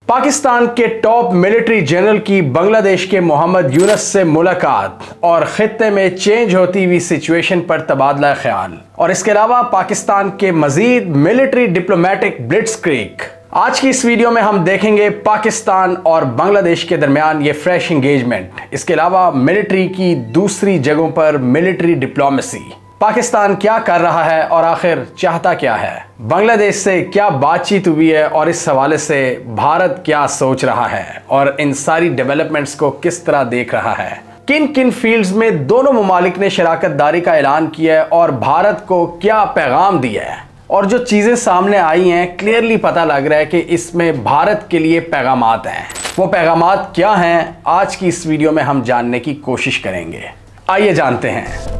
पाकिस्तान के top military general की बांग्लादेश के मोहम्मद यूनुस से मुलाकात और खित्ते में चेंज होती हुई सिचुएशन पर तबादला ख्याल, और इसके अलावा पाकिस्तान के मजीद मिलिट्री डिप्लोमेटिक ब्लिट्जक्रीग। आज की इस वीडियो में हम देखेंगे पाकिस्तान और बांग्लादेश के दरमियान ये फ्रेश एंगेजमेंट, इसके अलावा मिलिट्री की दूसरी जगहों पर मिलिट्री डिप्लोमेसी, पाकिस्तान क्या कर रहा है और आखिर चाहता क्या है, बांग्लादेश से क्या बातचीत हुई है और इस हवाले से भारत क्या सोच रहा है और इन सारी डेवलपमेंट्स को किस तरह देख रहा है, किन किन फील्ड्स में दोनों ममालिक ने शराकत दारी का ऐलान किया है और भारत को क्या पैगाम दिया है। और जो चीज़ें सामने आई हैं क्लियरली पता लग रहा है कि इसमें भारत के लिए पैगामात हैं। वो पैगामात क्या हैं, आज की इस वीडियो में हम जानने की कोशिश करेंगे। आइए जानते हैं।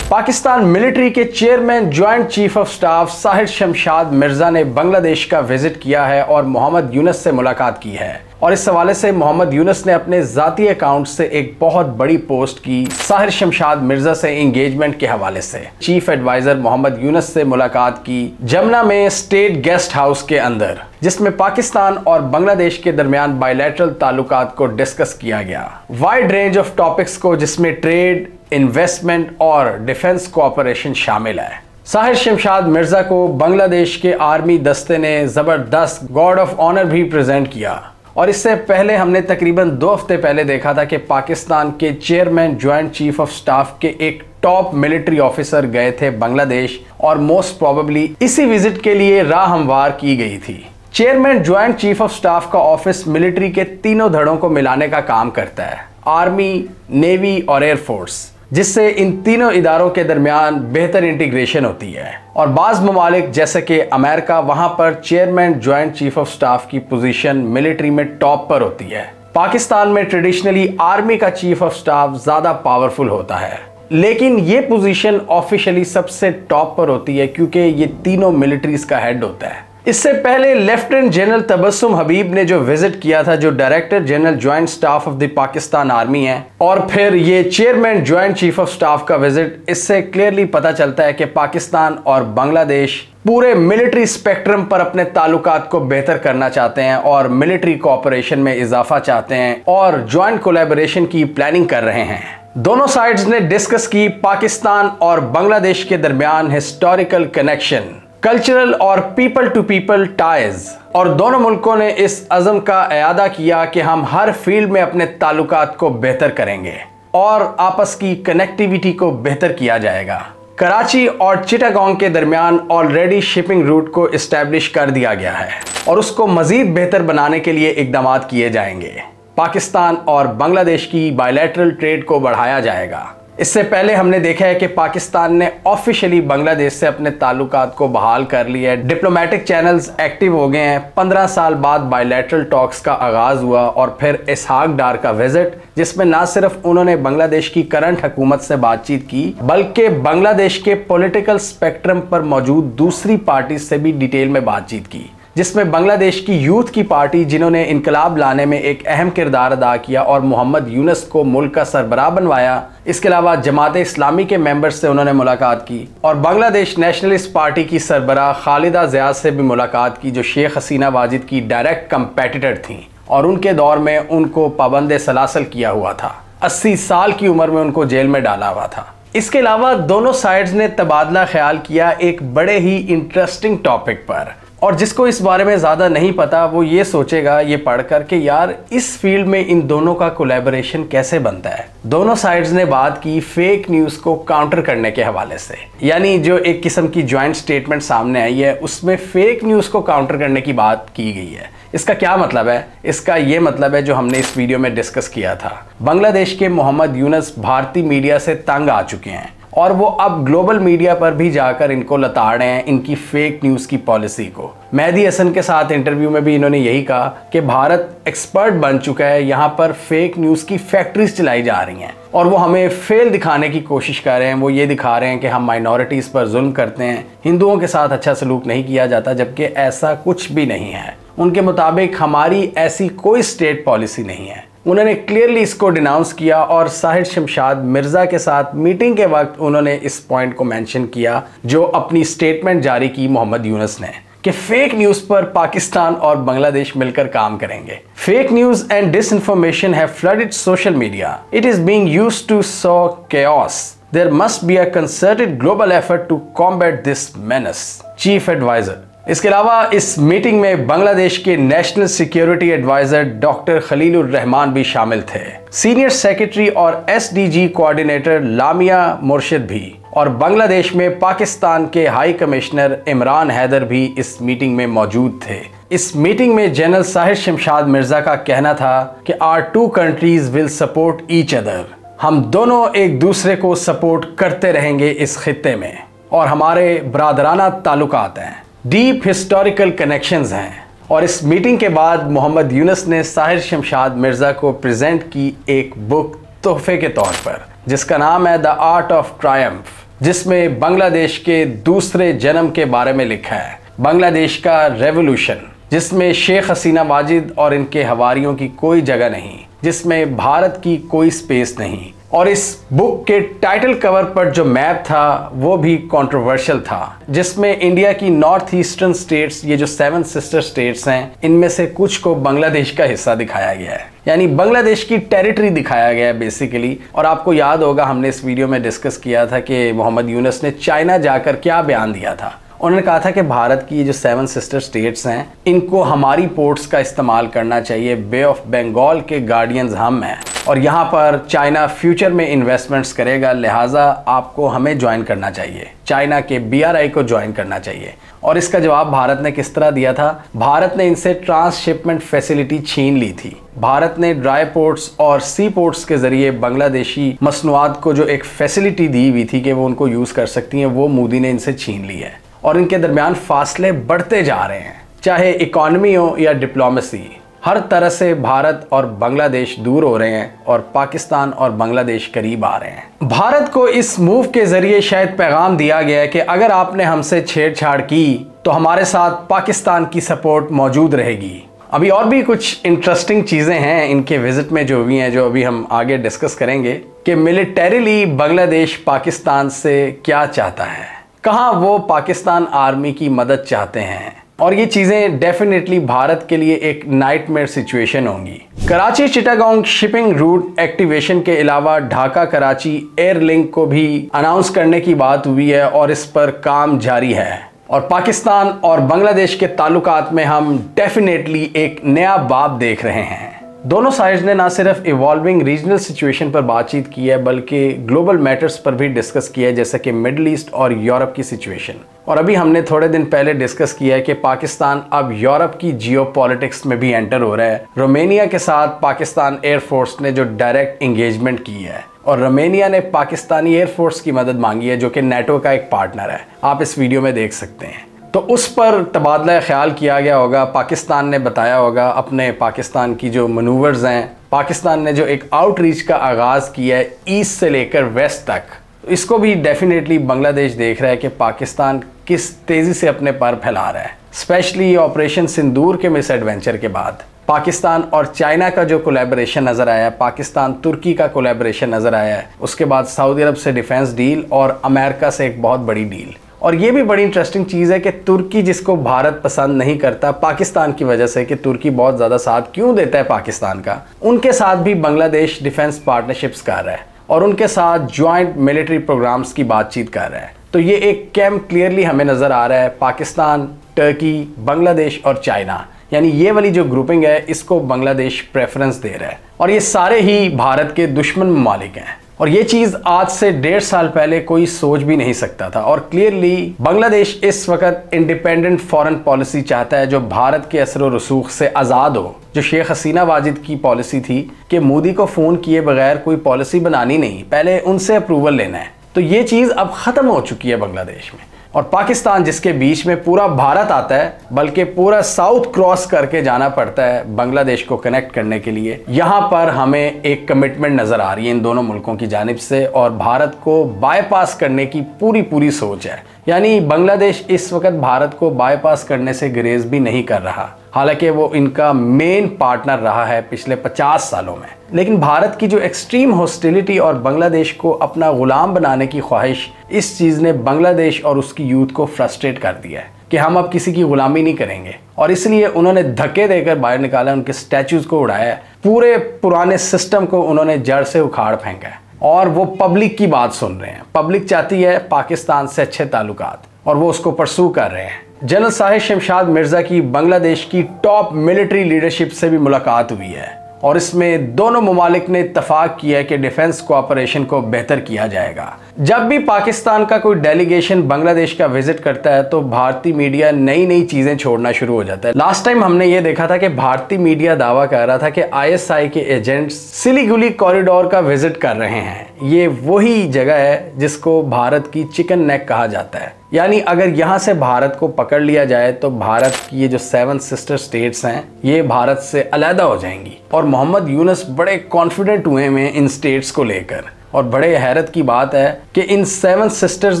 पाकिस्तान मिलिट्री के chairman joint chief of staff Sahir Shamshad Mirza ने बांग्लादेश का विजिट किया है और मोहम्मद यूनुस से मुलाकात की है, और इस हवाले से मोहम्मद यूनुस ने अपने ज़ाती अकाउंट से एक बहुत बड़ी पोस्ट की साहिर शमशाद मिर्जा से एंगेजमेंट के हवाले से। चीफ एडवाइजर मोहम्मद यूनुस से मुलाकात की जमुना में स्टेट गेस्ट हाउस के अंदर, जिसमें पाकिस्तान और बांग्लादेश के दरमियान बायलैटरल ताल्लुकात को डिस्कस किया गया। वाइड रेंज ऑफ टॉपिक्स को, जिसमें ट्रेड, इन्वेस्टमेंट और डिफेंस कोऑपरेशन शामिल है। साहिर शमशाद मिर्जा को बांग्लादेश के आर्मी दस्ते ने ज़बरदस्त गार्ड ऑफ ऑनर भी प्रेजेंट किया, और इससे पहले हमने तकरीबन 2 हफ्ते पहले देखा था कि पाकिस्तान के chairman joint chief of staff के एक टॉप मिलिट्री ऑफिसर गए थे बांग्लादेश, और मोस्ट प्रोबेबली इसी विजिट के लिए राह हमवार की गई थी। Chairman joint chief of staff का ऑफिस मिलिट्री के तीनों धड़ों को मिलाने का काम करता है, आर्मी, नेवी और एयरफोर्स, जिससे इन तीनों इदारों के दरमियान बेहतर इंटीग्रेशन होती है। और बाज़ ममालिक जैसे कि अमेरिका, वहां पर chairman joint chief of staff की पोजीशन मिलिट्री में टॉप पर होती है। पाकिस्तान में ट्रेडिशनली आर्मी का चीफ ऑफ स्टाफ ज़्यादा पावरफुल होता है, लेकिन ये पोजीशन ऑफिशियली सबसे टॉप पर होती है क्योंकि ये तीनों मिलिट्रीज का हेड होता है। इससे पहले लेफ्टिनेंट जनरल तबस्सुम हबीब ने जो विजिट किया था, जो director general joint staff of the Pakistan army है, और फिर ये chairman joint chief of staff का विजिट, इससे क्लियरली पता चलता है कि पाकिस्तान और बांग्लादेश पूरे मिलिट्री स्पेक्ट्रम पर अपने ताल्लुकात को बेहतर करना चाहते हैं और मिलिट्री कोऑपरेशन में इजाफा चाहते हैं और ज्वाइंट कोलैबोरेशन की प्लानिंग कर रहे हैं। दोनों साइड्स ने डिस्कस की पाकिस्तान और बांग्लादेश के दरमियान हिस्टोरिकल कनेक्शन, कल्चरल और पीपल टू पीपल टाइज, और दोनों मुल्कों ने इस अज़म का इयादा किया कि हम हर फील्ड में अपने ताल्लुकात को बेहतर करेंगे और आपस की कनेक्टिविटी को बेहतर किया जाएगा। कराची और चिटागोंग के दरमियान ऑलरेडी शिपिंग रूट को इस्टेब्लिश कर दिया गया है और उसको मज़ीद बेहतर बनाने के लिए इक़दाम किए जाएंगे। पाकिस्तान और बांग्लादेश की बायलैटरल ट्रेड को बढ़ाया जाएगा। इससे पहले हमने देखा है कि पाकिस्तान ने ऑफिशियली बांग्लादेश से अपने ताल्लुकात को बहाल कर लिया है, डिप्लोमेटिक चैनल्स एक्टिव हो गए हैं। 15 साल बाद बायलैटरल टॉक्स का आगाज हुआ और फिर इसहाक डार का विजिट, जिसमें ना सिर्फ उन्होंने बांग्लादेश की करंट हुकूमत से बातचीत की, बल्कि बांग्लादेश के पॉलिटिकल स्पेक्ट्रम पर मौजूद दूसरी पार्टी से भी डिटेल में बातचीत की, जिसमें बांग्लादेश की यूथ की पार्टी, जिन्होंने इनकलाब लाने में एक अहम किरदार अदा किया और मोहम्मद यूनुस को मुल्क का सरबराह बनवाया। इसके अलावा जमात इस्लामी के मेंबर्स से उन्होंने मुलाकात की और बांग्लादेश नेशनलिस्ट पार्टी की सरबराह खालिदा ज़िया से भी मुलाकात की, जो शेख हसीना वाजिद की डायरेक्ट कंपेटिटर थीं और उनके दौर में उनको पाबंद सलासल किया हुआ था। 80 साल की उम्र में उनको जेल में डाला हुआ था। इसके अलावा दोनों साइड्स ने तबादला ख्याल किया एक बड़े ही इंटरेस्टिंग टॉपिक पर, और जिसको इस बारे में ज़्यादा नहीं पता वो ये सोचेगा ये पढ़कर कि यार इस फील्ड में इन दोनों का कोलैबोरेशन कैसे बनता है। दोनों साइड्स ने बात की फेक न्यूज़ को काउंटर करने के हवाले से, यानी जो एक किस्म की ज्वाइंट स्टेटमेंट सामने आई है उसमें फेक न्यूज़ को काउंटर करने की बात की गई है। इसका क्या मतलब है? इसका ये मतलब है जो हमने इस वीडियो में डिस्कस किया था। बांग्लादेश के मोहम्मद यूनुस भारतीय मीडिया से तंग आ चुके हैं और वो अब ग्लोबल मीडिया पर भी जाकर इनको लताड़ रहे हैं इनकी फेक न्यूज़ की पॉलिसी को। मेहदी हसन के साथ इंटरव्यू में भी इन्होंने यही कहा कि भारत एक्सपर्ट बन चुका है, यहाँ पर फेक न्यूज़ की फैक्ट्रीज चलाई जा रही हैं और वो हमें फेल दिखाने की कोशिश कर रहे हैं। वो ये दिखा रहे हैं कि हम माइनॉरिटीज़ पर जुल्म करते हैं, हिंदुओं के साथ अच्छा सलूक नहीं किया जाता, जबकि ऐसा कुछ भी नहीं है। उनके मुताबिक हमारी ऐसी कोई स्टेट पॉलिसी नहीं है। उन्होंने क्लियरली इसको डिनाउंस किया और साहिर शमशाद मिर्ज़ा के साथ मीटिंग के वक्त उन्होंने इस पॉइंट को मेंशन किया जो अपनी स्टेटमेंट जारी की मोहम्मद यूनुस ने, कि फेक न्यूज़ पर पाकिस्तान और बांग्लादेश मिलकर काम करेंगे। Fake news and disinformation have flooded social media. It is being used to sow chaos. There must be a concerted global effort to combat this menace. Chief adviser. इसके अलावा इस मीटिंग में बांग्लादेश के national security adviser doctor Khalilur Rahman भी शामिल थे, senior secretary और SDG coordinator Lamia Murshid भी, और बांग्लादेश में पाकिस्तान के हाई कमिश्नर इमरान हैदर भी इस मीटिंग में मौजूद थे। इस मीटिंग में जनरल साहिर शमशाद मिर्जा का कहना था कि our two countries will support each other. हम दोनों एक दूसरे को सपोर्ट करते रहेंगे इस खित्ते में, और हमारे बरादराना ताल्लुकात हैं, डीप हिस्टोरिकल कनेक्शंस हैं। और इस मीटिंग के बाद मोहम्मद यूनुस ने साहिर शमशाद मिर्ज़ा को प्रेजेंट की एक बुक तोहफे के तौर पर, जिसका नाम है द आर्ट ऑफ ट्रायम्फ, जिसमें बांग्लादेश के दूसरे जन्म के बारे में लिखा है, बांग्लादेश का रेवोल्यूशन, जिसमें शेख हसीना वाजिद और इनके हवारियों की कोई जगह नहीं, जिसमें भारत की कोई स्पेस नहीं। और इस बुक के टाइटल कवर पर जो मैप था वो भी कंट्रोवर्शियल था, जिसमें इंडिया की नॉर्थ ईस्टर्न स्टेट्स, ये जो 7 सिस्टर स्टेट्स हैं, इनमें से कुछ को बांग्लादेश का हिस्सा दिखाया गया है, यानी बांग्लादेश की टेरिटरी दिखाया गया है बेसिकली। और आपको याद होगा हमने इस वीडियो में डिस्कस किया था कि मोहम्मद यूनुस ने चाइना जाकर क्या बयान दिया था। उन्होंने कहा था कि भारत की ये जो 7 सिस्टर स्टेट्स हैं, इनको हमारी पोर्ट्स का इस्तेमाल करना चाहिए, बे ऑफ बंगाल के गार्डियंस हम हैं, और यहाँ पर चाइना फ्यूचर में इन्वेस्टमेंट्स करेगा, लिहाजा आपको हमें ज्वाइन करना चाहिए, चाइना के BRI को ज्वाइन करना चाहिए। और इसका जवाब भारत ने किस तरह दिया था? भारत ने इनसे ट्रांसशिपमेंट फैसिलिटी छीन ली थी। भारत ने ड्राई पोर्ट्स और सी पोर्ट्स के जरिए बांग्लादेशी मसनूआत को जो एक फैसिलिटी दी हुई थी कि वो उनको यूज़ कर सकती हैं, वो मोदी ने इनसे छीन ली है, और इनके दरमियान फासले बढ़ते जा रहे हैं, चाहे इकॉनमी हो या डिप्लोमेसी। हर तरह से भारत और बांग्लादेश दूर हो रहे हैं और पाकिस्तान और बांग्लादेश करीब आ रहे हैं। भारत को इस मूव के जरिए शायद पैगाम दिया गया है कि अगर आपने हमसे छेड़छाड़ की तो हमारे साथ पाकिस्तान की सपोर्ट मौजूद रहेगी। अभी और भी कुछ इंटरेस्टिंग चीज़ें हैं इनके विजिट में जो हुई हैं, जो अभी हम आगे डिस्कस करेंगे कि मिलिटरीली बांग्लादेश पाकिस्तान से क्या चाहता है, कहाँ वो पाकिस्तान आर्मी की मदद चाहते हैं, और ये चीज़ें डेफिनेटली भारत के लिए एक नाइटमेयर सिचुएशन होंगी। Karachi Chittagong shipping root activation के अलावा ढाका कराची एयर लिंक को भी अनाउंस करने की बात हुई है और इस पर काम जारी है। और पाकिस्तान और बांग्लादेश के ताल्लुकात में हम डेफिनेटली एक नया बाब देख रहे हैं। दोनों साइड्स ने ना सिर्फ इवॉल्विंग रीजनल सिचुएशन पर बातचीत की है, बल्कि ग्लोबल मैटर्स पर भी डिस्कस किया है, जैसे कि मिडल ईस्ट और यूरोप की सिचुएशन। और अभी हमने थोड़े दिन पहले डिस्कस किया है कि पाकिस्तान अब यूरोप की जियोपॉलिटिक्स में भी एंटर हो रहा है। रोमेनिया के साथ पाकिस्तान एयरफोर्स ने जो डायरेक्ट इंगेजमेंट की है, और रोमेनिया ने पाकिस्तानी एयरफोर्स की मदद मांगी है, जो कि नेटो का एक पार्टनर है, आप इस वीडियो में देख सकते हैं। तो उस पर तबादला ख्याल किया गया होगा, पाकिस्तान ने बताया होगा अपने पाकिस्तान की जो मनूवर्स हैं, पाकिस्तान ने जो एक आउटरीच का आगाज़ किया है ईस्ट से लेकर वेस्ट तक, इसको भी डेफिनेटली बांग्लादेश देख रहा है कि पाकिस्तान किस तेज़ी से अपने पर फैला रहा है। स्पेशली ऑपरेशन सिंदूर के मिस एडवेंचर के बाद पाकिस्तान और चाइना का जो कोलैबोरेशन नज़र आया है, पाकिस्तान तुर्की का कोलैबोरेशन नज़र आया है, उसके बाद सऊदी अरब से डिफेंस डील और अमेरिका से एक बहुत बड़ी डील। और ये भी बड़ी इंटरेस्टिंग चीज़ है कि तुर्की, जिसको भारत पसंद नहीं करता पाकिस्तान की वजह से कि तुर्की बहुत ज़्यादा साथ क्यों देता है पाकिस्तान का, उनके साथ भी बांग्लादेश डिफेंस पार्टनरशिप्स कर रहा है और उनके साथ ज्वाइंट मिलिट्री प्रोग्राम्स की बातचीत कर रहा है। तो ये एक कैंप क्लियरली हमें नज़र आ रहा है, पाकिस्तान, टर्की, बांग्लादेश और चाइना, यानी ये वाली जो ग्रुपिंग है इसको बांग्लादेश प्रेफरेंस दे रहा है। और ये सारे ही भारत के दुश्मन ममालिक हैं, और ये चीज़ आज से 1.5 साल पहले कोई सोच भी नहीं सकता था। और क्लियरली बांग्लादेश इस वक्त इंडिपेंडेंट फॉरेन पॉलिसी चाहता है जो भारत के असर व रसूख से आज़ाद हो। जो शेख हसीना वाजिद की पॉलिसी थी कि मोदी को फ़ोन किए बगैर कोई पॉलिसी बनानी नहीं, पहले उनसे अप्रूवल लेना है, तो ये चीज़ अब ख़त्म हो चुकी है बांग्लादेश में। और पाकिस्तान, जिसके बीच में पूरा भारत आता है, बल्कि पूरा साउथ क्रॉस करके जाना पड़ता है बांग्लादेश को कनेक्ट करने के लिए, यहाँ पर हमें एक कमिटमेंट नज़र आ रही है इन दोनों मुल्कों की जानिब से, और भारत को बाईपास करने की पूरी सोच है। यानी बांग्लादेश इस वक्त भारत को बाईपास करने से गुरेज भी नहीं कर रहा। हालांकि वो इनका मेन पार्टनर रहा है पिछले 50 सालों में। लेकिन भारत की जो एक्सट्रीम हॉस्टिलिटी और बांग्लादेश को अपना गुलाम बनाने की ख्वाहिश, इस चीज़ ने बांग्लादेश और उसकी यूथ को फ्रस्ट्रेट कर दिया है कि हम अब किसी की गुलामी नहीं करेंगे। और इसलिए उन्होंने धक्के देकर बाहर निकाला, उनके स्टैचूज़ को उड़ाया, पूरे पुराने सिस्टम को उन्होंने जड़ से उखाड़ फेंका है। और वो पब्लिक की बात सुन रहे हैं। पब्लिक चाहती है पाकिस्तान से अच्छे ताल्लुकात और वो उसको परसू कर रहे हैं। जनरल साहिर शमशाद मिर्ज़ा की बांग्लादेश की टॉप मिलिट्री लीडरशिप से भी मुलाकात हुई है और इसमें दोनों ममालिक ने इत्तफाक किया कि डिफेंस कोऑपरेशन को बेहतर किया जाएगा। जब भी पाकिस्तान का कोई डेलीगेशन बांग्लादेश का विजिट करता है तो भारतीय मीडिया नई नई चीज़ें छोड़ना शुरू हो जाता है। लास्ट टाइम हमने ये देखा था कि भारतीय मीडिया दावा कर रहा था कि ISI के एजेंट्स सिलीगुड़ी कॉरिडोर का विजिट कर रहे हैं। ये वही जगह है जिसको भारत की चिकन नेक कहा जाता है। यानी अगर यहाँ से भारत को पकड़ लिया जाए तो भारत की ये जो 7 सिस्टर स्टेट्स हैं ये भारत से अलहदा हो जाएंगी। और मोहम्मद यूनुस बड़े कॉन्फिडेंट हुए हैं इन स्टेट्स को लेकर। और बड़े हैरत की बात है कि इन 7 सिस्टर्स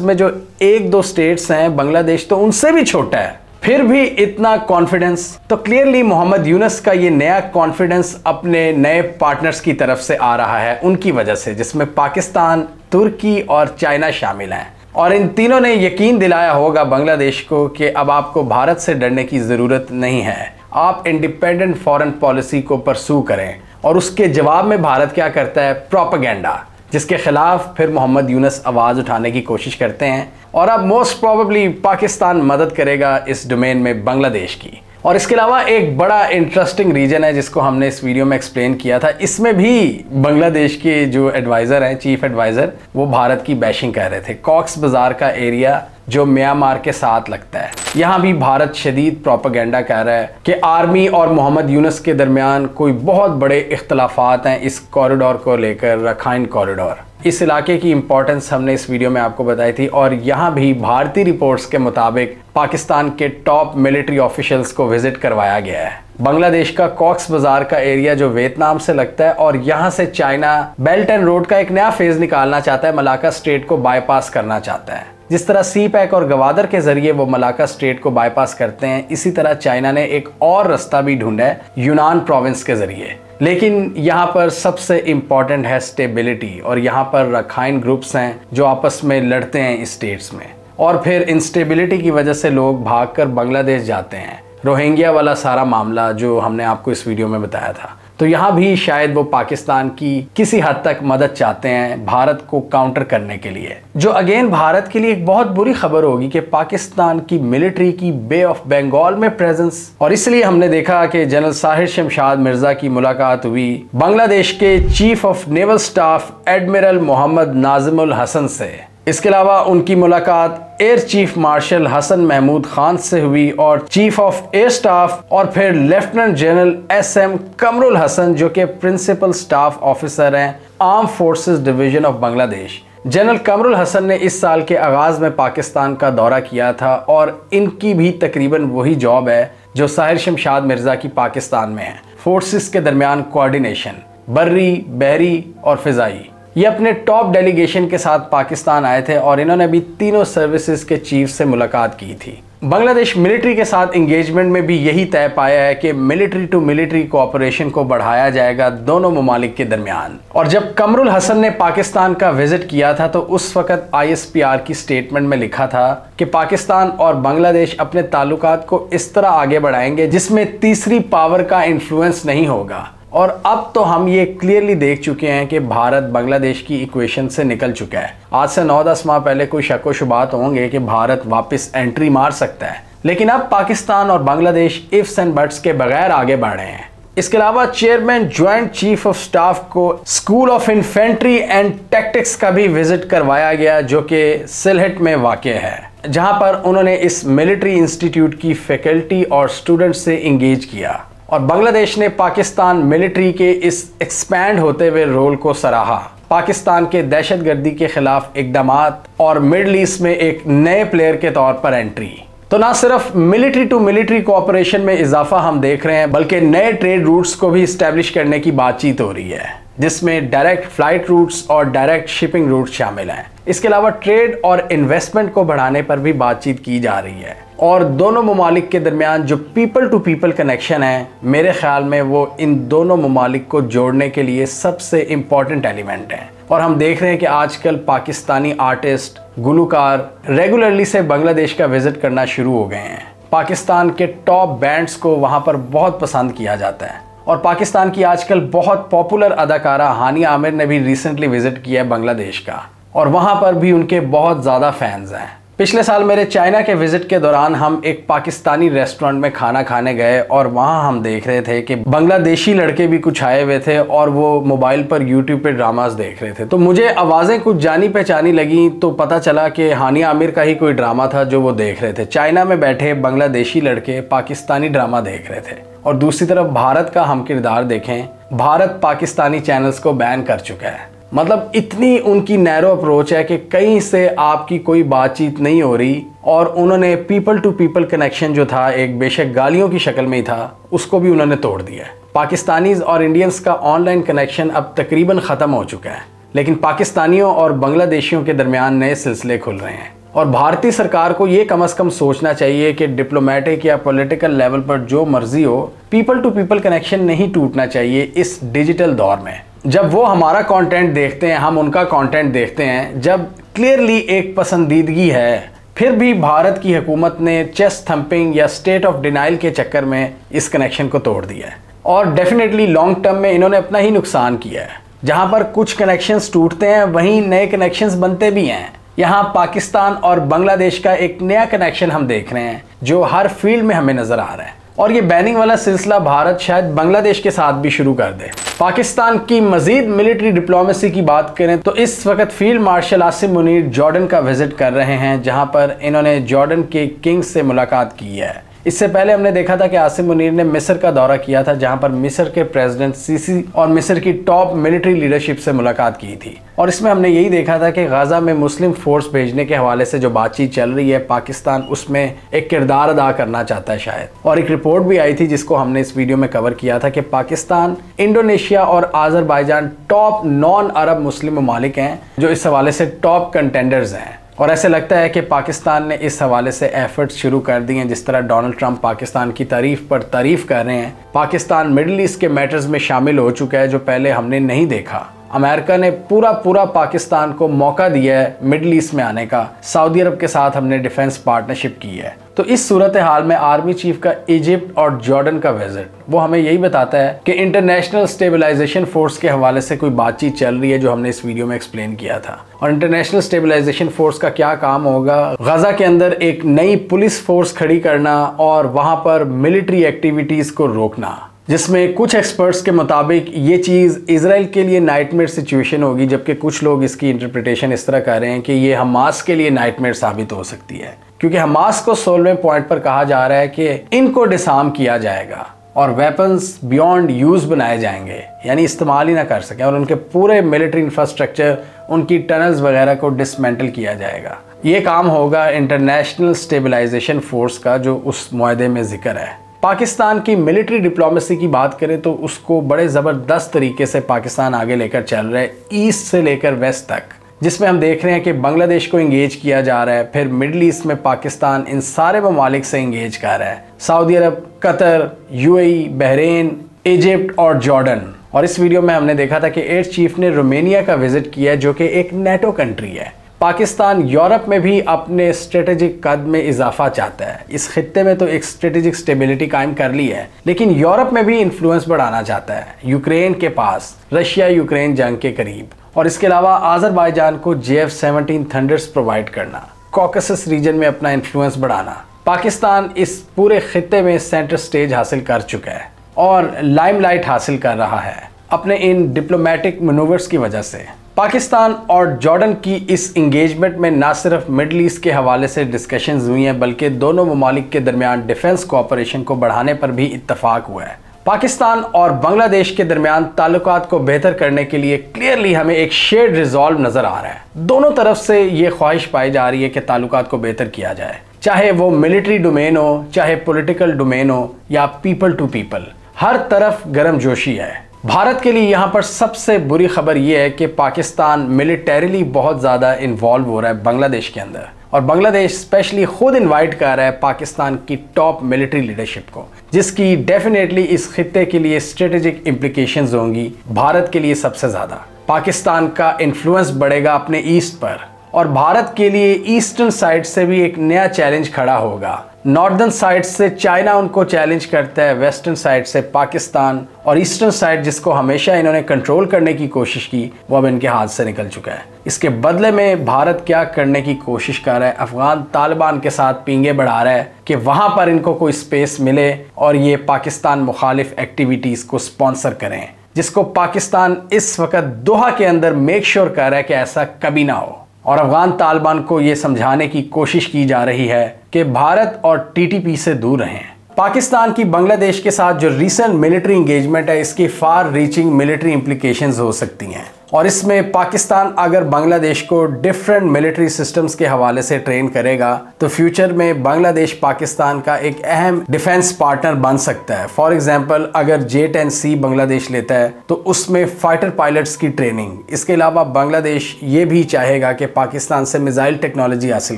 में जो 1-2 स्टेट्स हैं, बांग्लादेश तो उनसे भी छोटा है, फिर भी इतना कॉन्फिडेंस। तो क्लियरली मोहम्मद यूनुस का ये नया कॉन्फिडेंस अपने नए पार्टनर्स की तरफ से आ रहा है, उनकी वजह से, जिसमें पाकिस्तान, तुर्की और चाइना शामिल हैं। और इन तीनों ने यकीन दिलाया होगा बांग्लादेश को कि अब आपको भारत से डरने की ज़रूरत नहीं है, आप इंडिपेंडेंट फॉरेन पॉलिसी को परसू करें। और उसके जवाब में भारत क्या करता है? प्रोपेगेंडा, जिसके खिलाफ फिर मोहम्मद यूनुस आवाज़ उठाने की कोशिश करते हैं। और अब मोस्ट प्रोबेबली पाकिस्तान मदद करेगा इस डोमेन में बांग्लादेश की। और इसके अलावा एक बड़ा इंटरेस्टिंग रीजन है जिसको हमने इस वीडियो में एक्सप्लेन किया था, इसमें भी बांग्लादेश के जो एडवाइज़र हैं, चीफ एडवाइज़र, वो भारत की बैशिंग कर रहे थे। कॉक्स बाज़ार का एरिया जो म्यांमार के साथ लगता है, यहाँ भी भारत शदीद प्रोपेगेंडा कह रहा है कि आर्मी और मोहम्मद यूनुस के दरमियान कोई बहुत बड़े इख्तलाफात हैं इस कॉरिडोर को लेकर, रखाइन कॉरिडोर। इस इलाके की इंपॉर्टेंस हमने इस वीडियो में आपको बताई थी। और यहाँ भी भारतीय रिपोर्ट्स के मुताबिक पाकिस्तान के टॉप मिलिट्री ऑफिशियल्स को विजिट करवाया गया है। बांग्लादेश का कॉक्स बाजार का एरिया जो वियतनाम से लगता है और यहाँ से चाइना बेल्ट एंड रोड का एक नया फेज निकालना चाहता है, मलाका स्ट्रेट को बाईपास करना चाहता है। जिस तरह सी पैक और गवादर के जरिए वो मलाका स्ट्रेट को बाईपास करते हैं, इसी तरह चाइना ने एक और रास्ता भी ढूंढा है यूनान प्रोविंस के जरिए। लेकिन यहाँ पर सबसे इम्पॉर्टेंट है स्टेबिलिटी। और यहाँ पर रखाइन ग्रुप्स हैं जो आपस में लड़ते हैं इस स्टेट्स में, और फिर इंस्टेबिलिटी की वजह से लोग भागकर बांग्लादेश जाते हैं। रोहिंग्या वाला सारा मामला जो हमने आपको इस वीडियो में बताया था। तो यहाँ भी शायद वो पाकिस्तान की किसी हद तक मदद चाहते हैं भारत को काउंटर करने के लिए, जो अगेन भारत के लिए एक बहुत बुरी खबर होगी कि पाकिस्तान की मिलिट्री की बे ऑफ बंगाल में प्रेजेंस। और इसलिए हमने देखा कि जनरल साहिर शमशाद मिर्जा की मुलाकात हुई बांग्लादेश के chief of naval staff admiral Mohammad Nazimul Hasan से। इसके अलावा उनकी मुलाकात air chief marshal Hasan Mahmood Khan से हुई और चीफ ऑफ एयर स्टाफ और फिर lieutenant general SM Kamrul Hasan, जो कि प्रिंसिपल स्टाफ ऑफिसर हैं arm forces division of Bangladesh. General Kamrul Hasan ने इस साल के आगाज में पाकिस्तान का दौरा किया था और इनकी भी तकरीबन वही जॉब है जो साहिर शमशाद मिर्जा की पाकिस्तान में है। फोर्सेस के दरमियान कोऑर्डिनेशन, बर्री, बहरी और फिजाई। ये अपने टॉप डेलीगेशन के साथ पाकिस्तान आए थे और इन्होंने भी तीनों सर्विसेज के चीफ से मुलाकात की थी। बांग्लादेश मिलिट्री के साथ इंगेजमेंट में भी यही तय पाया है कि मिलिट्री टू मिलिट्री कोऑपरेशन को बढ़ाया जाएगा दोनों ममालिक के दरमियान। और जब कमरुल हसन ने पाकिस्तान का विजिट किया था तो उस वक्त ISPR की स्टेटमेंट में लिखा था कि पाकिस्तान और बांग्लादेश अपने ताल्लुकात को इस तरह आगे बढ़ाएंगे जिसमें तीसरी पावर का इन्फ्लुएंस नहीं होगा। और अब तो हम ये क्लियरली देख चुके हैं कि भारत बांग्लादेश की इक्वेशन से निकल चुका है। आज से 9-10 माह पहले कोई शक व शुबात होंगे कि भारत वापस एंट्री मार सकता है, लेकिन अब पाकिस्तान और बांग्लादेश इफ्स एंड बट्स के बगैर आगे बढ़ रहे हैं। इसके अलावा chairman joint chief of staff को school of infantry and tactics का भी विजिट करवाया गया, जो कि सिलहट में वाक़ है, जहां पर उन्होंने इस मिलिट्री इंस्टीट्यूट की फैकल्टी और स्टूडेंट से इंगेज किया। और बांग्लादेश ने पाकिस्तान मिलिट्री के इस एक्सपैंड होते हुए रोल को सराहा। पाकिस्तान के दहशतगर्दी के खिलाफ इकदामात और मिडल ईस्ट में एक नए प्लेयर के तौर पर एंट्री। तो ना सिर्फ मिलिट्री टू मिलिट्री कोऑपरेशन में इजाफा हम देख रहे हैं, बल्कि नए ट्रेड रूट्स को भी इस्टेब्लिश करने की बातचीत हो रही है। जिसमें डायरेक्ट फ्लाइट रूट्स और डायरेक्ट शिपिंग रूट्स शामिल हैं। इसके अलावा ट्रेड और इन्वेस्टमेंट को बढ़ाने पर भी बातचीत की जा रही है और दोनों ममालिक के दरमियान जो पीपल टू पीपल कनेक्शन है, मेरे ख्याल में वो इन दोनों ममालिक को जोड़ने के लिए सबसे इम्पॉर्टेंट एलिमेंट है। और हम देख रहे हैं कि आजकल पाकिस्तानी आर्टिस्ट, गुलकार रेगुलरली से बांग्लादेश का विजिट करना शुरू हो गए हैं। पाकिस्तान के टॉप बैंड्स को वहाँ पर बहुत पसंद किया जाता है और पाकिस्तान की आजकल बहुत पॉपुलर अदाकारा हानिया आमिर ने भी रिसेंटली विजिट किया है बांग्लादेश का और वहाँ पर भी उनके बहुत ज़्यादा फैंस हैं। पिछले साल मेरे चाइना के विजिट के दौरान हम एक पाकिस्तानी रेस्टोरेंट में खाना खाने गए और वहाँ हम देख रहे थे कि बांग्लादेशी लड़के भी कुछ आए हुए थे और वो मोबाइल पर यूट्यूब पे ड्रामास देख रहे थे। तो मुझे आवाज़ें कुछ जानी पहचानी लगी तो पता चला कि हानिया आमिर का ही कोई ड्रामा था जो वो देख रहे थे। चाइना में बैठे बांग्लादेशी लड़के पाकिस्तानी ड्रामा देख रहे थे। और दूसरी तरफ भारत का हम किरदार देखें, भारत पाकिस्तानी चैनल्स को बैन कर चुका है। मतलब इतनी उनकी नैरो अप्रोच है कि कहीं से आपकी कोई बातचीत नहीं हो रही और उन्होंने पीपल टू पीपल कनेक्शन जो था, एक बेशक गालियों की शक्ल में ही था, उसको भी उन्होंने तोड़ दिया है। पाकिस्तानीज और इंडियंस का ऑनलाइन कनेक्शन अब तकरीबन ख़त्म हो चुका है, लेकिन पाकिस्तानियों और बांग्लादेशियों के दरमियान नए सिलसिले खुल रहे हैं। और भारतीय सरकार को ये कम से कम सोचना चाहिए कि डिप्लोमेटिक या पॉलिटिकल लेवल पर जो मर्जी हो, पीपल टू पीपल कनेक्शन नहीं टूटना चाहिए इस डिजिटल दौर में। जब वो हमारा कंटेंट देखते हैं, हम उनका कंटेंट देखते हैं, जब क्लियरली एक पसंदीदगी है, फिर भी भारत की हुकूमत ने चेस्ट थंपिंग या स्टेट ऑफ डिनाइल के चक्कर में इस कनेक्शन को तोड़ दिया है और डेफिनेटली लॉन्ग टर्म में इन्होंने अपना ही नुकसान किया है। जहाँ पर कुछ कनेक्शंस टूटते हैं वहीं नए कनेक्शंस बनते भी हैं। यहाँ पाकिस्तान और बांग्लादेश का एक नया कनेक्शन हम देख रहे हैं जो हर फील्ड में हमें नजर आ रहा है और ये बैनिंग वाला सिलसिला भारत शायद बांग्लादेश के साथ भी शुरू कर दे। पाकिस्तान की मजीद मिलिट्री डिप्लोमेसी की बात करें तो इस वक्त field marshal Asim Munir Jordan का विजिट कर रहे हैं, जहां पर इन्होंने जॉर्डन के किंग से मुलाकात की है। इससे पहले हमने देखा था कि आसिम मुनीर ने मिस्र का दौरा किया था, जहां पर मिस्र के प्रेसिडेंट सीसी और मिस्र की टॉप मिलिट्री लीडरशिप से मुलाकात की थी और इसमें हमने यही देखा था कि गाजा में मुस्लिम फोर्स भेजने के हवाले से जो बातचीत चल रही है, पाकिस्तान उसमें एक किरदार अदा करना चाहता है शायद। और एक रिपोर्ट भी आई थी जिसको हमने इस वीडियो में कवर किया था कि पाकिस्तान, इंडोनेशिया और आज़रबाईजान टॉप नॉन अरब मुस्लिम ममालिक हैं जो इस हवाले से टॉप कंटेंडर्स हैं। और ऐसे लगता है कि पाकिस्तान ने इस हवाले से एफर्ट्स शुरू कर दिए हैं। जिस तरह डोनाल्ड ट्रंप पाकिस्तान की तारीफ पर तारीफ कर रहे हैं, पाकिस्तान मिडिल ईस्ट के मैटर्स में शामिल हो चुका है जो पहले हमने नहीं देखा। अमेरिका ने पूरा पाकिस्तान को मौका दिया है मिडिल ईस्ट में आने का। सऊदी अरब के साथ हमने डिफेंस पार्टनरशिप की है। तो इस सूरत हाल में आर्मी चीफ का इजिप्ट और जॉर्डन का विजिट वो हमें यही बताता है कि इंटरनेशनल स्टेबलाइजेशन फोर्स के हवाले से कोई बातचीत चल रही है जो हमने इस वीडियो में एक्सप्लेन किया था। और इंटरनेशनल स्टेबलाइजेशन फोर्स का क्या काम होगा, गजा के अंदर एक नई पुलिस फोर्स खड़ी करना और वहां पर मिलिट्री एक्टिविटीज को रोकना, जिसमें कुछ एक्सपर्ट्स के मुताबिक ये चीज़ इजराइल के लिए नाइटमेयर सिचुएशन होगी, जबकि कुछ लोग इसकी इंटरप्रिटेशन इस तरह कर रहे हैं कि ये हमास के लिए नाइटमेयर साबित हो सकती है, क्योंकि हमास को 16वें पॉइंट पर कहा जा रहा है कि इनको डिसआर्म किया जाएगा और वेपन्स बियॉन्ड यूज बनाए जाएंगे, यानी इस्तेमाल ही ना कर सकें, और उनके पूरे मिलिट्री इंफ्रास्ट्रक्चर, उनकी टनल्स वगैरह को डिसमेंटल किया जाएगा। ये काम होगा इंटरनेशनल स्टेबलाइजेशन फोर्स का जो उस मुआहदे में जिक्र है। पाकिस्तान की मिलिट्री डिप्लोमेसी की बात करें तो उसको बड़े ज़बरदस्त तरीके से पाकिस्तान आगे लेकर चल रहा है, ईस्ट से लेकर वेस्ट तक, जिसमें हम देख रहे हैं कि बांग्लादेश को इंगेज किया जा रहा है, फिर मिडिल ईस्ट में पाकिस्तान इन सारे ममालिक से इंगेज कर रहा है, सऊदी अरब, कतर, यूएई, बहरीन, इजिप्ट और जॉर्डन। और इस वीडियो में हमने देखा था कि एयर चीफ ने रोमानिया का विजिट किया है जो कि एक नेटो कंट्री है। पाकिस्तान यूरोप में भी अपने स्ट्रेटेजिक कद में इजाफा चाहता है। इस खित्ते में तो एक स्ट्रेटेजिक स्टेबिलिटी कायम कर ली है, लेकिन यूरोप में भी इन्फ्लुएंस बढ़ाना चाहता है। यूक्रेन के पास, रशिया यूक्रेन जंग के करीब, और इसके अलावा आज़रबाईजान को JF-17 थंडर्स प्रोवाइड करना, कॉकेसस रीजन में अपना इन्फ्लुएंस बढ़ाना। पाकिस्तान इस पूरे खित्ते में सेंटर स्टेज हासिल कर चुका है और लाइमलाइट हासिल कर रहा है अपने इन डिप्लोमेटिक मैनूवर्स की वजह से। पाकिस्तान और जॉर्डन की इस इंगेजमेंट में ना सिर्फ मिडल ईस्ट के हवाले से डिस्कशंस हुई हैं, बल्कि दोनों ममालिक के दरमियान डिफेंस कोऑपरेशन को बढ़ाने पर भी इत्तफाक हुआ है। पाकिस्तान और बांग्लादेश के दरमियान ताल्लुकात को बेहतर करने के लिए क्लियरली हमें एक शेयर्ड रिजॉल्व नजर आ रहा है। दोनों तरफ से ये ख्वाहिश पाई जा रही है कि ताल्लुकात को बेहतर किया जाए, चाहे वो मिलिट्री डोमेन हो, चाहे पॉलिटिकल डोमेन हो या पीपल टू पीपल, हर तरफ गर्म जोशी है। भारत के लिए यहाँ पर सबसे बुरी खबर यह है कि पाकिस्तान मिलिटरीली बहुत ज़्यादा इन्वॉल्व हो रहा है बांग्लादेश के अंदर, और बांग्लादेश स्पेशली खुद इनवाइट कर रहा है पाकिस्तान की टॉप मिलिट्री लीडरशिप को, जिसकी डेफिनेटली इस खित्ते के लिए स्ट्रेटेजिक इम्प्लीकेशंस होंगी। भारत के लिए सबसे ज़्यादा पाकिस्तान का इन्फ्लुएंस बढ़ेगा अपने ईस्ट पर, और भारत के लिए ईस्टर्न साइड से भी एक नया चैलेंज खड़ा होगा। नॉर्दर्न साइड से चाइना उनको चैलेंज करता है, वेस्टर्न साइड से पाकिस्तान, और ईस्टर्न साइड जिसको हमेशा इन्होंने कंट्रोल करने की कोशिश की वो अब इनके हाथ से निकल चुका है। इसके बदले में भारत क्या करने की कोशिश कर रहा है, अफगान तालिबान के साथ पींगे बढ़ा रहा है कि वहाँ पर इनको कोई स्पेस मिले और ये पाकिस्तान मुखालिफ एक्टिविटीज़ को स्पॉन्सर करें, जिसको पाकिस्तान इस वक्त दोहा के अंदर मेक श्योर कर रहा है कि ऐसा कभी ना हो। और अफगान तालिबान को ये समझाने की कोशिश की जा रही है कि भारत और टीटीपी से दूर रहें। पाकिस्तान की बांग्लादेश के साथ जो रीसेंट मिलिट्री इंगेजमेंट है, इसकी फार रीचिंग मिलिट्री इंप्लीकेशंस हो सकती हैं, और इसमें पाकिस्तान अगर बांग्लादेश को डिफरेंट मिलिट्री सिस्टम्स के हवाले से ट्रेन करेगा तो फ्यूचर में बांग्लादेश पाकिस्तान का एक अहम डिफेंस पार्टनर बन सकता है। फॉर एग्जांपल अगर J-10C बांग्लादेश लेता है तो उसमें फाइटर पायलट्स की ट्रेनिंग, इसके अलावा बांग्लादेश ये भी चाहेगा कि पाकिस्तान से मिसाइल टेक्नोलॉजी हासिल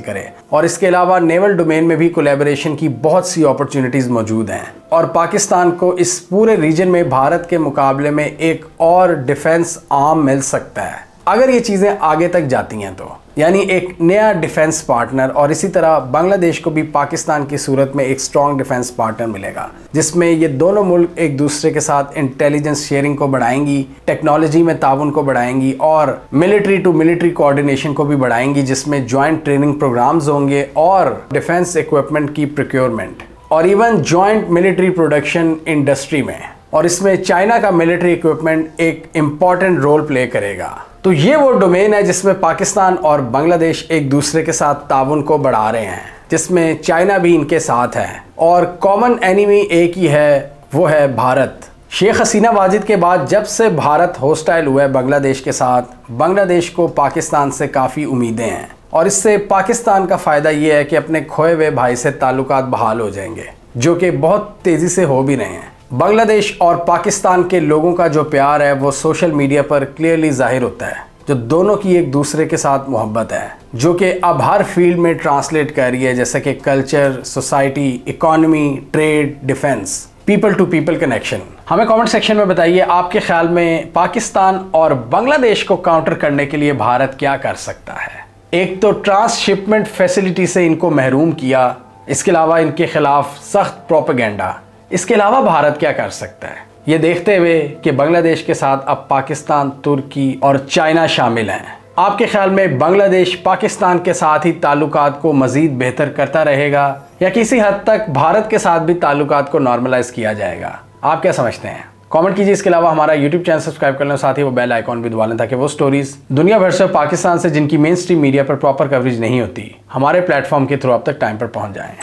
करे, और इसके अलावा नेवल डोमेन में भी कोलैबोरेशन की बहुत सी अपॉर्चुनिटीज़ मौजूद हैं। और पाकिस्तान को इस पूरे रीजन में भारत के मुकाबले में एक और डिफेंस आर्म मिल सकता है अगर ये चीज़ें आगे तक जाती हैं, तो यानी एक नया डिफेंस पार्टनर। और इसी तरह बांग्लादेश को भी पाकिस्तान की सूरत में एक स्ट्रॉन्ग डिफेंस पार्टनर मिलेगा, जिसमें ये दोनों मुल्क एक दूसरे के साथ इंटेलिजेंस शेयरिंग को बढ़ाएंगी, टेक्नोलॉजी में ताउन को बढ़ाएंगी, और मिलिट्री टू मिलिट्री कोऑर्डिनेशन को भी बढ़ाएंगी, जिसमें ज्वाइंट ट्रेनिंग प्रोग्राम्स होंगे और डिफेंस इक्विपमेंट की प्रोक्योरमेंट, और even joint military production industry में। और इसमें चाइना का मिलिट्री इक्विपमेंट एक इम्पॉर्टेंट रोल प्ले करेगा। तो ये वो डोमेन है जिसमें पाकिस्तान और बांग्लादेश एक दूसरे के साथ ताउन को बढ़ा रहे हैं, जिसमें चाइना भी इनके साथ है, और कॉमन एनिमी एक ही है, वो है भारत। शेख हसीना वाजिद के बाद जब से भारत हॉस्टाइल हुआ है बांग्लादेश के साथ, बांग्लादेश को पाकिस्तान से काफ़ी उम्मीदें हैं, और इससे पाकिस्तान का फ़ायदा ये है कि अपने खोए हुए भाई से ताल्लुकात बहाल हो जाएंगे, जो कि बहुत तेज़ी से हो भी रहे हैं। बांग्लादेश और पाकिस्तान के लोगों का जो प्यार है वो सोशल मीडिया पर क्लियरली जाहिर होता है, जो दोनों की एक दूसरे के साथ मोहब्बत है, जो कि अब हर फील्ड में ट्रांसलेट कर रही है, जैसे कि culture, society, economy, trade, defence, people to people connection. हमें कमेंट सेक्शन में बताइए आपके ख्याल में पाकिस्तान और बांग्लादेश को काउंटर करने के लिए भारत क्या कर सकता है। एक तो ट्रांसशिपमेंट फैसिलिटी से इनको महरूम किया, इसके अलावा इनके खिलाफ सख्त प्रोपेगेंडा। इसके अलावा भारत क्या कर सकता है, ये देखते हुए कि बांग्लादेश के साथ अब पाकिस्तान, तुर्की और चाइना शामिल हैं। आपके ख्याल में बांग्लादेश पाकिस्तान के साथ ही ताल्लुकात को मज़ीद बेहतर करता रहेगा, या किसी हद तक भारत के साथ भी ताल्लुकात को नॉर्मलाइज किया जाएगा? आप क्या समझते हैं? कमेंट कीजिए। इसके अलावा हमारा यूट्यूब चैनल सब्सक्राइब कर लें, साथ ही वो बेल आइकॉन भी दबा लें, ताकि वो स्टोरीज दुनिया भर से पाकिस्तान से जिनकी मेन स्ट्रीम मीडिया पर प्रॉपर कवरेज नहीं होती, हमारे प्लेटफॉर्म के थ्रू अब तक टाइम पर पहुंच जाएं।